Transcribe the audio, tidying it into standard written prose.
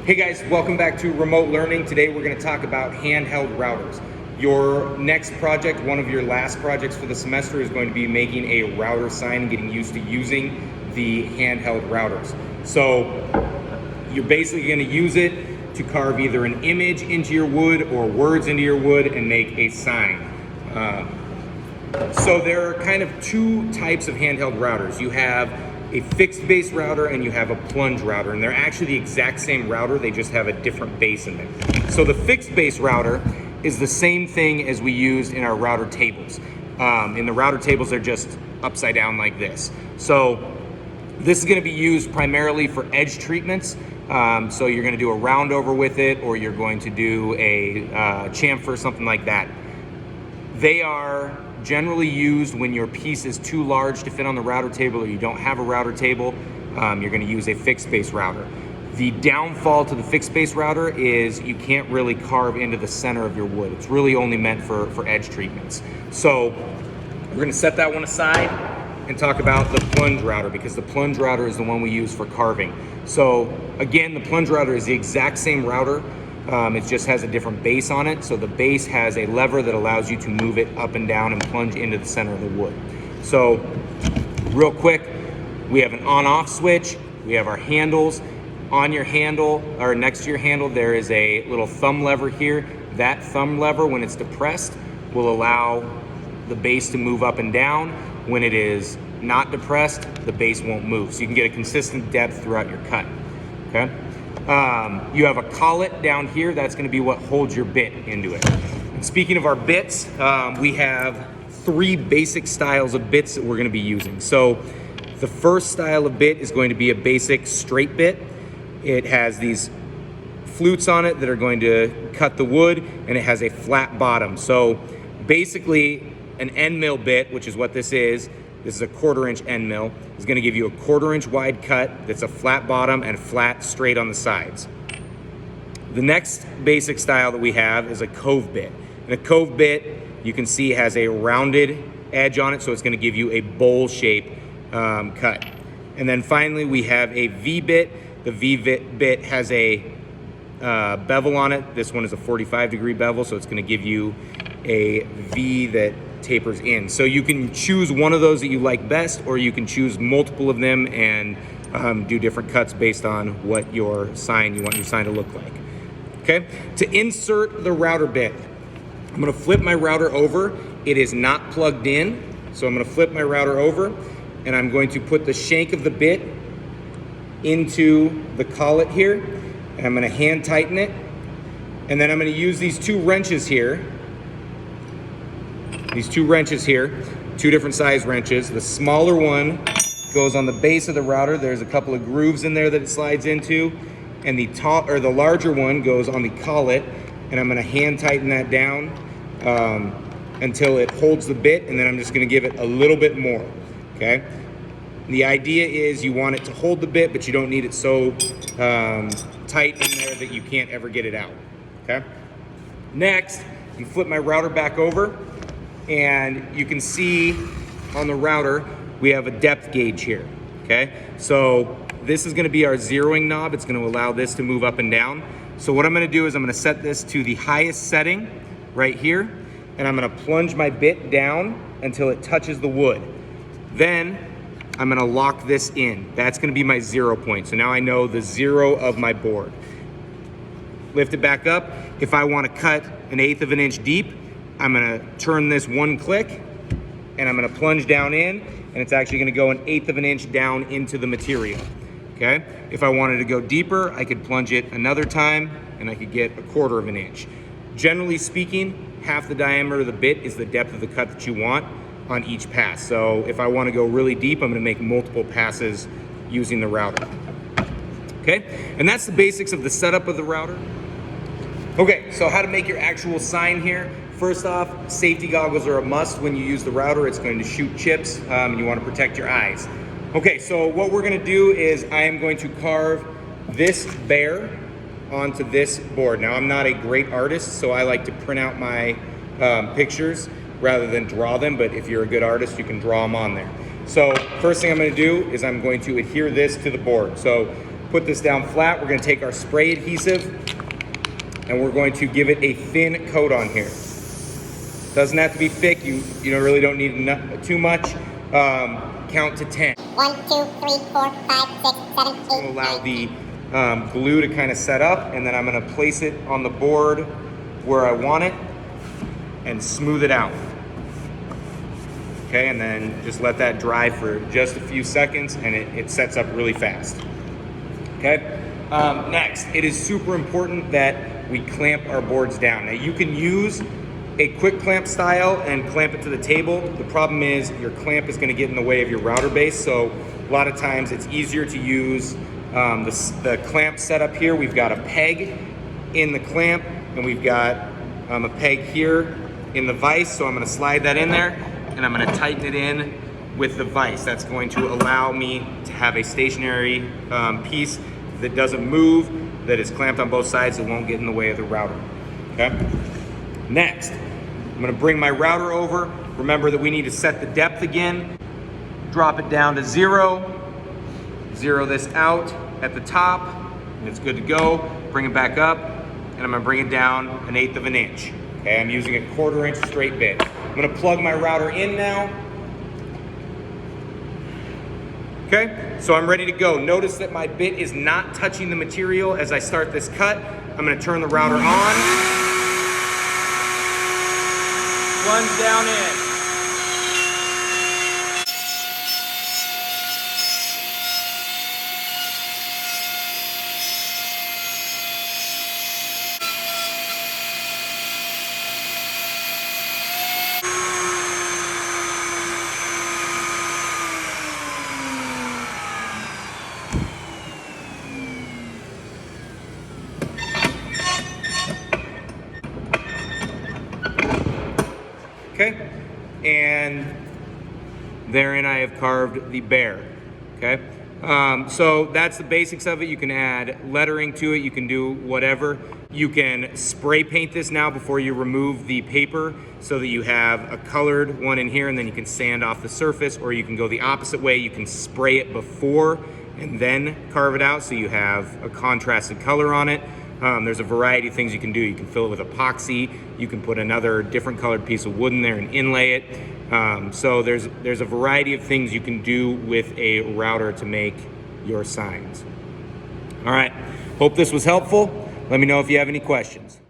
Hey guys, welcome back to Remote Learning. Today we're going to talk about handheld routers. Your next project, one of your last projects for the semester, is going to be making a router sign and getting used to using the handheld routers. So you're basically going to use it to carve either an image into your wood or words into your wood and make a sign. So there are kind of two types of handheld routers. You have a fixed base router and you have a plunge router, and they're actually the exact same router, they just have a different base in there. So the fixed base router is the same thing as we used in our router tables. In the router tables, they're just upside down like this. So this is going to be used primarily for edge treatments. So you're going to do a round over with it, or you're going to do a chamfer, something like that. They are generally used when your piece is too large to fit on the router table, or you don't have a router table. You're going to use a fixed base router. The downfall to the fixed base router is you can't really carve into the center of your wood. It's really only meant for edge treatments. So we're going to set that one aside and talk about the plunge router, because the plunge router is the one we use for carving. So again, the plunge router is the exact same router. It just has a different base on it. So the base has a lever that allows you to move it up and down and plunge into the center of the wood. So real quick, we have an on-off switch. We have our handles. On your handle, or next to your handle, there is a little thumb lever here. That thumb lever, when it's depressed, will allow the base to move up and down. When it is not depressed, the base won't move. So you can get a consistent depth throughout your cut, okay? You have a collet down here. That's going to be what holds your bit into it. And speaking of our bits, we have three basic styles of bits that we're going to be using. So the first style of bit is going to be a basic straight bit. It has these flutes on it that are going to cut the wood, and it has a flat bottom. So basically an end mill bit, which is what this is a 1/4 inch end mill, is going to give you a 1/4 inch wide cut that's a flat bottom and flat straight on the sides. The next basic style that we have is a cove bit. And a cove bit, you can see, has a rounded edge on it, so it's going to give you a bowl shape cut. And then finally we have a V bit. The V bit has a bevel on it. This one is a 45-degree bevel, so it's going to give you a V that tapers in. So you can choose one of those that you like best, or you can choose multiple of them and do different cuts based on what your sign, you want your sign to look like. Okay, to insert the router bit, I'm going to flip my router over. It is not plugged in, so I'm going to flip my router over, and I'm going to put the shank of the bit into the collet here, and I'm going to hand tighten it, and then I'm going to use these two wrenches here. These two wrenches here, two different size wrenches. The smaller one goes on the base of the router. There's a couple of grooves in there that it slides into, and the larger one goes on the collet, and I'm going to hand tighten that down until it holds the bit, and then I'm just going to give it a little bit more. Okay. The idea is you want it to hold the bit, but you don't need it so tight in there that you can't ever get it out. Okay. Next, you flip my router back over, and you can see on the router we have a depth gauge here. Okay, so this is going to be our zeroing knob. It's going to allow this to move up and down. So what I'm going to do is I'm going to set this to the highest setting right here, and I'm going to plunge my bit down until it touches the wood. Then I'm going to lock this in. That's going to be my 0 point. So now I know the 0 of my board. Lift it back up. If I want to cut 1/8 of an inch deep, I'm going to turn this one click, and I'm going to plunge down in, and it's actually going to go 1/8 of an inch down into the material. Okay? If I wanted to go deeper, I could plunge it another time, and I could get 1/4 of an inch. Generally speaking, half the diameter of the bit is the depth of the cut that you want on each pass. So if I want to go really deep, I'm going to make multiple passes using the router. Okay? And that's the basics of the setup of the router. Okay, so how to make your actual sign here. First off, safety goggles are a must when you use the router. It's going to shoot chips, and you want to protect your eyes. Okay, so what we're going to do is I am going to carve this bear onto this board. Now, I'm not a great artist, so I like to print out my pictures rather than draw them, but if you're a good artist, you can draw them on there. So first thing I'm going to do is I'm going to adhere this to the board. So put this down flat. We're gonna take our spray adhesive and we're going to give it a thin coat on here. Doesn't have to be thick. You really don't need too much. Count to 10. 1, 2, 3, 4, 5, 6, 7, 8. We'll allow the glue to kind of set up, and then I'm gonna place it on the board where I want it and smooth it out. Okay, and then just let that dry for just a few seconds, and it sets up really fast. Okay, next, it is super important that we clamp our boards down. Now you can use a quick clamp style and clamp it to the table. The problem is your clamp is gonna get in the way of your router base, so a lot of times it's easier to use the clamp setup here. We've got a peg in the clamp, and we've got a peg here in the vise, so I'm gonna slide that in there, and I'm gonna tighten it in with the vise. That's going to allow me to have a stationary piece that doesn't move, that is clamped on both sides, that won't get in the way of the router, okay? Next, I'm gonna bring my router over. Remember that we need to set the depth again. Drop it down to 0. Zero this out at the top, and it's good to go. Bring it back up, and I'm gonna bring it down 1/8 of an inch. Okay, I'm using a 1/4 inch straight bit. I'm gonna plug my router in now. Okay, so I'm ready to go. Notice that my bit is not touching the material as I start this cut. I'm gonna turn the router on. Plunge down in. Okay, and therein I have carved the bear, okay? So that's the basics of it. You can add lettering to it, you can do whatever. You can spray paint this now before you remove the paper so that you have a colored one in here, and then you can sand off the surface, or you can go the opposite way. You can spray it before and then carve it out so you have a contrasted color on it. There's a variety of things you can do. You can fill it with epoxy. You can put another different colored piece of wood in there and inlay it. So there's a variety of things you can do with a router to make your signs. All right, hope this was helpful. Let me know if you have any questions.